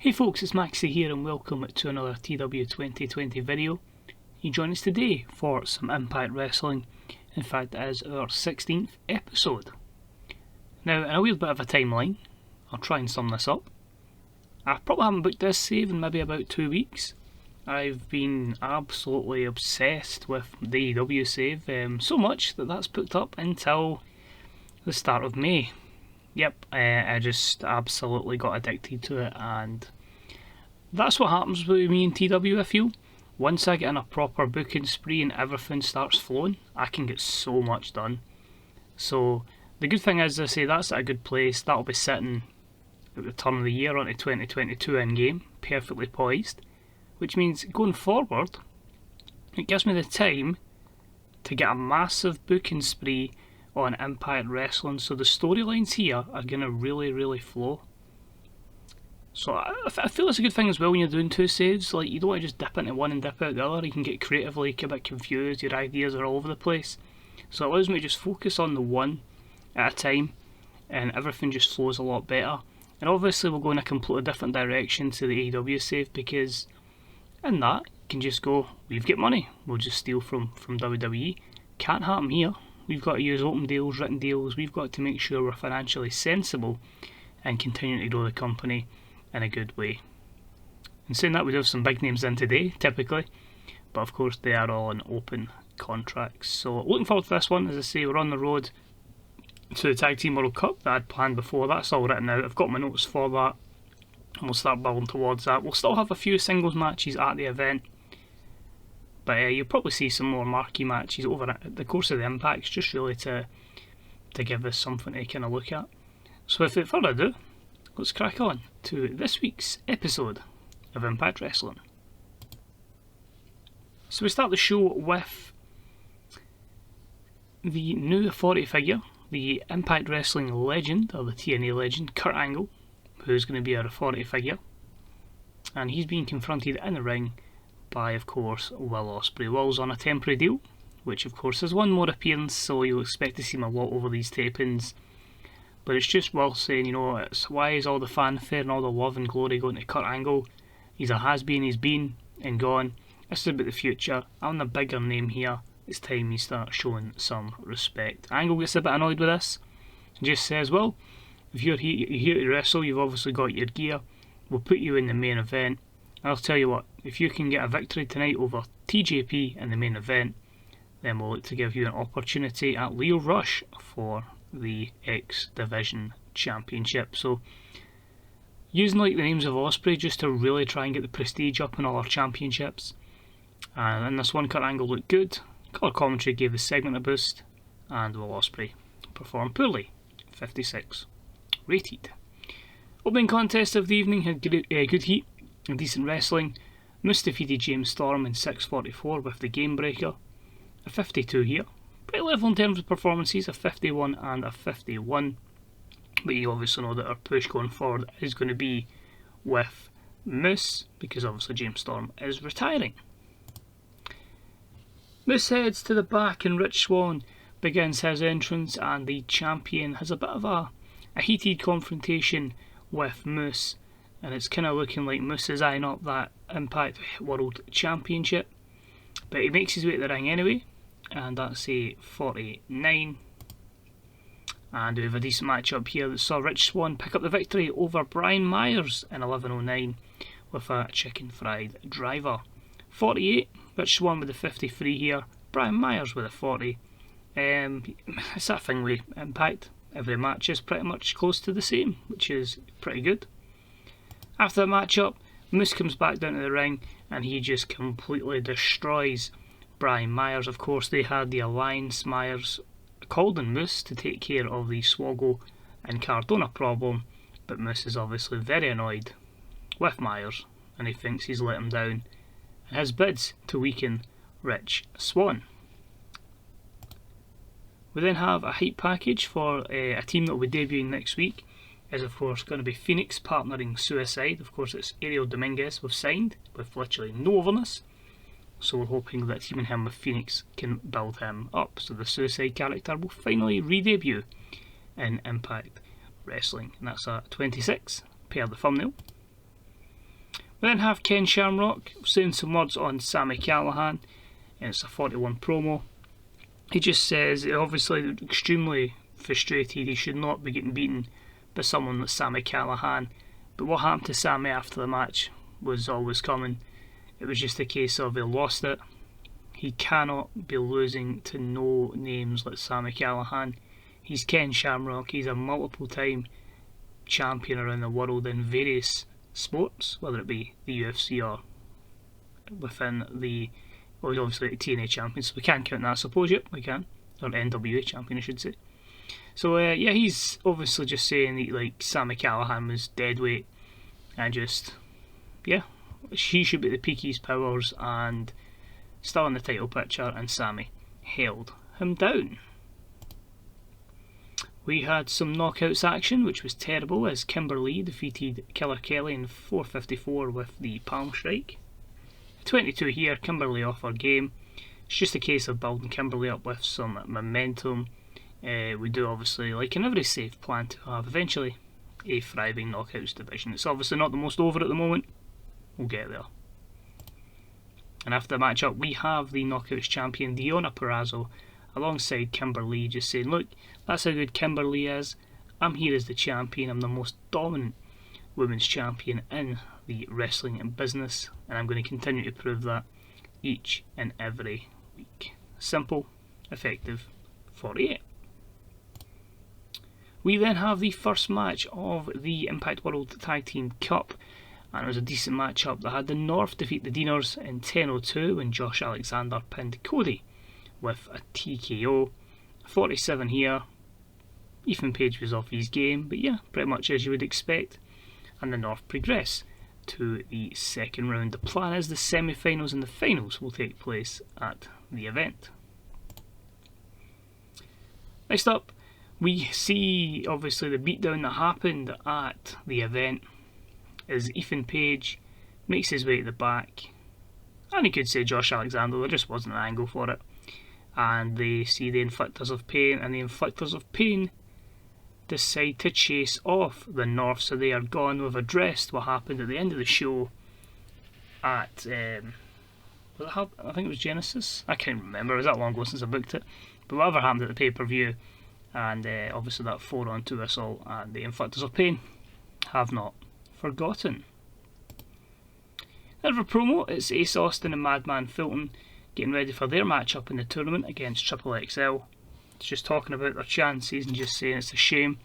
Hey folks, it's Maxie here and welcome to another TEW2020 video. You join us today for some Impact Wrestling. In fact, it is our 16th episode. Now, in a weird bit of a timeline, I'll try and sum this up. I probably haven't booked this save in maybe about 2 weeks. I've been absolutely obsessed with the AEW save, so much that that's booked up until the start of May. Yep, I just absolutely got addicted to it, and that's what happens with me and TW, I feel. Once I get in a proper booking spree and everything starts flowing, I can get so much done. So the good thing is, as I say, that's at a good place. That'll be sitting at the turn of the year onto 2022 in-game, perfectly poised, which means going forward, it gives me the time to get a massive booking spree on Impact Wrestling, so the storylines here are going to really flow. So I feel it's a good thing as well when you're doing two saves. Like, you don't want to just dip into one and dip out the other. You can get creatively a bit confused, your ideas are all over the place. So it allows me to just focus on the one at a time, and everything just flows a lot better. And obviously we'll go in a completely different direction to the AEW save, because in that you can just go, we've got money, we'll just steal from WWE. Can't happen here. We've got to use open deals, written deals, we've got to make sure we're financially sensible and continue to grow the company in a good way. And saying that, we do have some big names in today, typically, but of course they are all on open contracts. So looking forward to this one. As I say, we're on the road to the Tag Team World Cup that I'd planned before. That's all written out. I've got my notes for that, and we'll start building towards that. We'll still have a few singles matches at the event, but you'll probably see some more marquee matches over the course of the Impacts, just really to give us something to kind of look at. So without further ado, let's crack on to this week's episode of Impact Wrestling. So we start the show with the new authority figure, the Impact Wrestling legend, or the TNA legend, Kurt Angle, who's going to be our authority figure. And he's being confronted in the ring by, of course, Will Ospreay. Will's on a temporary deal, which of course is one more appearance, so you'll expect to see him a lot over these tapings. But it's just Will saying, you know, why is all the fanfare and all the love and glory going to Kurt Angle? He's a has-been, he's been and gone. This is about the future. I'm the bigger name here. It's time you start showing some respect. Angle gets a bit annoyed with this and just says, well, if you're here to wrestle, you've obviously got your gear. We'll put you in the main event. I'll tell you what, if you can get a victory tonight over TJP in the main event, then we'll look to give you an opportunity at Leo Rush for the X Division Championship. So, using like the names of Ospreay just to really try and get the prestige up in all our championships. And in this one, Kurt Angle looked good. Colour commentary gave the segment a boost, and Will Ospreay performed poorly. 56 rated. Opening contest of the evening had good heat and decent wrestling. Moose defeated James Storm in 6:44 with the Game Breaker. A 52 here. Pretty level in terms of performances, a 51 and a 51. But you obviously know that our push going forward is going to be with Moose, because obviously James Storm is retiring. Moose heads to the back and Rich Swann begins his entrance, and the champion has a bit of a heated confrontation with Moose, and it's kind of looking like Moose is eyeing up that Impact World Championship, but he makes his way to the ring anyway, and that's a 49. And we have a decent match up here that saw Rich Swann pick up the victory over Brian Myers in 11:09 with a chicken fried driver. 48, Rich Swann with the 53 here, Brian Myers with a 40. It's that thing with Impact. Every match is pretty much close to the same, which is pretty good. After the match-up, Moose comes back down to the ring and he just completely destroys Brian Myers. Of course, they had the Alliance Myers called on Moose to take care of the Swoggle and Cardona problem, but Moose is obviously very annoyed with Myers and he thinks he's let him down, and his bids to weaken Rich Swann. We then have a hype package for a team that will be debuting next week. Is of course going to be Phoenix partnering Suicide. Of course, it's Ariel Dominguez we've signed with literally no overness, so we're hoping that teaming him with Phoenix can build him up, so the Suicide character will finally re-debut in Impact Wrestling. And that's a 26 per the thumbnail. We then have Ken Shamrock saying some words on Sami Callihan, and it's a 41 promo. He just says, obviously extremely frustrated, he should not be getting beaten by someone like Sami Callihan, but what happened to Sami after the match was always coming. It was just a case of he lost it. He cannot be losing to no names like Sami Callihan. He's Ken Shamrock, he's a multiple time champion around the world in various sports, whether it be the UFC or within the, well, he's obviously the TNA champion, so we can count that, I suppose. Yep, we can. Or NWA champion, I should say. So yeah, he's obviously just saying that, like, Sami Callihan was dead weight, and just, yeah, he should be at the peak of his powers and still in the title picture, and Sami held him down. We had some knockouts action, which was terrible, as Kimberly defeated Killer Kelly in 4:54 with the palm strike. 22 here, Kimberly off her game. It's just a case of building Kimberly up with some momentum. We do obviously, like in every safe, plan to have eventually a thriving knockouts division. It's obviously not the most over at the moment. We'll get there. And after the matchup, we have the knockouts champion Deonna Purrazzo alongside Kimberly, just saying, look, that's how good Kimberly is. I'm here as the champion. I'm the most dominant women's champion in the wrestling business, and I'm going to continue to prove that each and every week. Simple, effective, 48. We then have the first match of the Impact World Tag Team Cup, and it was a decent matchup that had the North defeat the Deaners in 10:02 when Josh Alexander pinned Cody with a TKO. 47 here. Ethan Page was off his game, but yeah, pretty much as you would expect. And the North progress to the second round. The plan is the semi-finals and the finals will take place at the event. Next up, we see obviously the beatdown that happened at the event as Ethan Page makes his way to the back, and you could say Josh Alexander, there just wasn't an angle for it. And they see the Inflictors of Pain, and the Inflictors of Pain decide to chase off the North, so they are gone. We've addressed what happened at the end of the show at, I think it was Genesis? I can't remember, it was that long ago since I booked it. But whatever happened at the pay-per-view, and obviously that 4-on-2 assault, and the Inflictors of Pain have not forgotten. Then for promo, it's Ace Austin and Madman Fulton getting ready for their matchup in the tournament against Triple XL. It's just talking about their chances and just saying it's a shame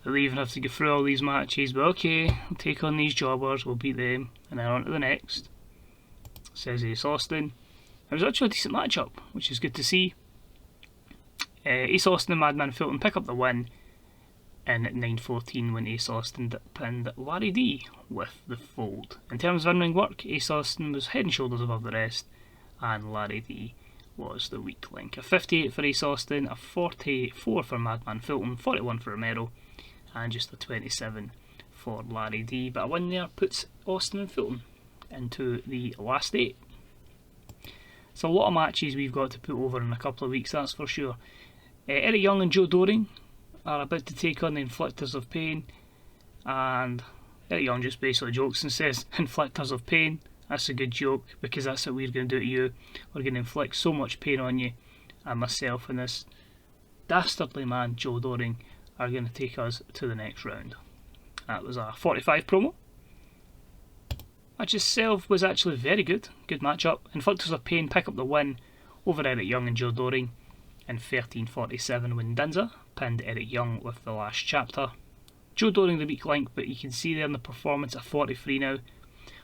that they even have to go through all these matches, but okay, we'll take on these jobbers, we'll beat them, and then on to the next, says Ace Austin. It was actually a decent matchup, which is good to see. Ace Austin and Madman Fulton pick up the win in 9:14 when Ace Austin pinned Larry D with the fold. In terms of in-ring work, Ace Austin was head and shoulders above the rest, and Larry D was the weak link. A 58 for Ace Austin, a 44 for Madman Fulton, 41 for Romero, and just a 27 for Larry D. But a win there puts Austin and Fulton into the last 8. It's a lot of matches we've got to put over in a couple of weeks, that's for sure. Eric Young and Joe Doring are about to take on the Inflictors of Pain, and Eric Young just basically jokes and says, Inflictors of Pain, that's a good joke, because that's what we're going to do to you. We're going to inflict so much pain on you, and myself and this dastardly man Joe Doring are going to take us to the next round. That was a 45 promo. Match itself was actually very good matchup. Inflictors of Pain pick up the win over Eric Young and Joe Doring in 13:47 when Dinza pinned Eric Young with the last chapter. Joe Doring the weak link, but you can see there in the performance at 43 now.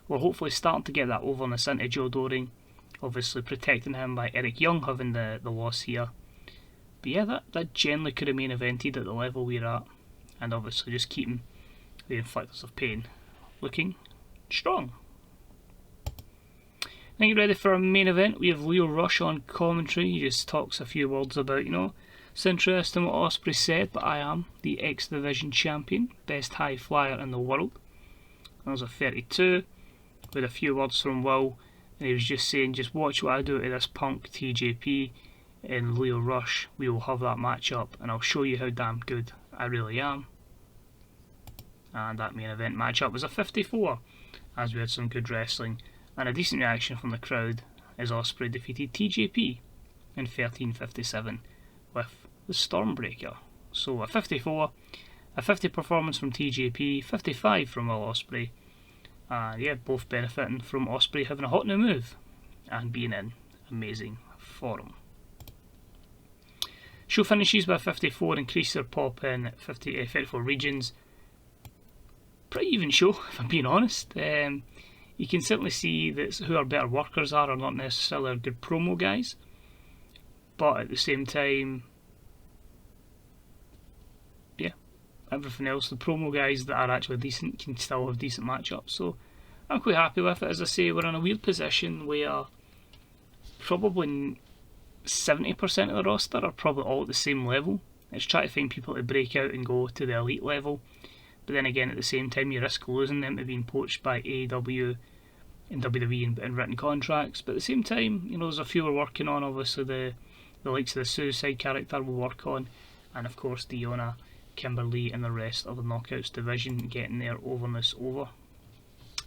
We're hopefully starting to get that overness into Joe Doring, obviously protecting him by Eric Young having the loss here. But yeah, that generally could have main evented at the level we're at, and obviously just keeping the Inflictors of Pain looking strong. Now get ready for our main event. We have Leo Rush on commentary. He just talks a few words about, it's interesting what Ospreay said, but I am the X Division champion, best high flyer in the world. That was a 32, with a few words from Will, and he was just saying, just watch what I do to this punk TJP and Leo Rush. We will have that matchup, and I'll show you how damn good I really am. And that main event matchup was a 54. as we had some good wrestling and a decent reaction from the crowd as Ospreay defeated TJP in 13:57 with the Stormbreaker. So a 54, a 50 performance from TJP, 55 from Will Ospreay, and yeah, both benefiting from Ospreay having a hot new move and being in amazing form. Show finishes by 54, increase their pop in 54 regions. Pretty even show, if I'm being honest. You can certainly see that who our better workers are not necessarily our good promo guys, but at the same time, yeah, everything else, the promo guys that are actually decent can still have decent matchups. So I'm quite happy with it. As I say, we're in a weird position where probably 70% of the roster are probably all at the same level. It's trying to find people to break out and go to the elite level, but then again at the same time you risk losing them to being poached by AEW and WWE and written contracts. But at the same time, you know, there's a few we're working on. Obviously the likes of the Suicide character we'll work on, and of course Diona, Kimberly and the rest of the Knockouts division getting their overness over.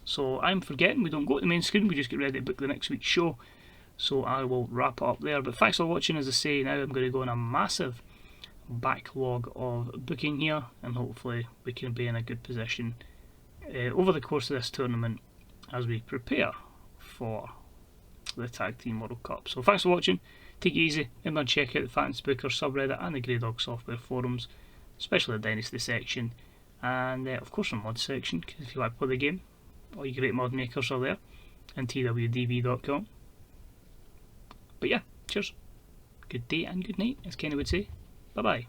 So I'm forgetting we don't go to the main screen, we just get ready to book the next week's show. So I will wrap it up there. But thanks for watching. As I say, now I'm going to go on a massive backlog of booking here, and hopefully we can be in a good position over the course of this tournament as we prepare for the Tag Team World Cup. So thanks for watching. Take it easy. Remember to check out the Fantasy Booker subreddit and the Grey Dog Software forums, especially the Dynasty section, and of course the mod section, because if you like to play the game, all your great mod makers are there, and TEW2020.com. But yeah, cheers, good day and good night, as Kenny would say. Bye bye.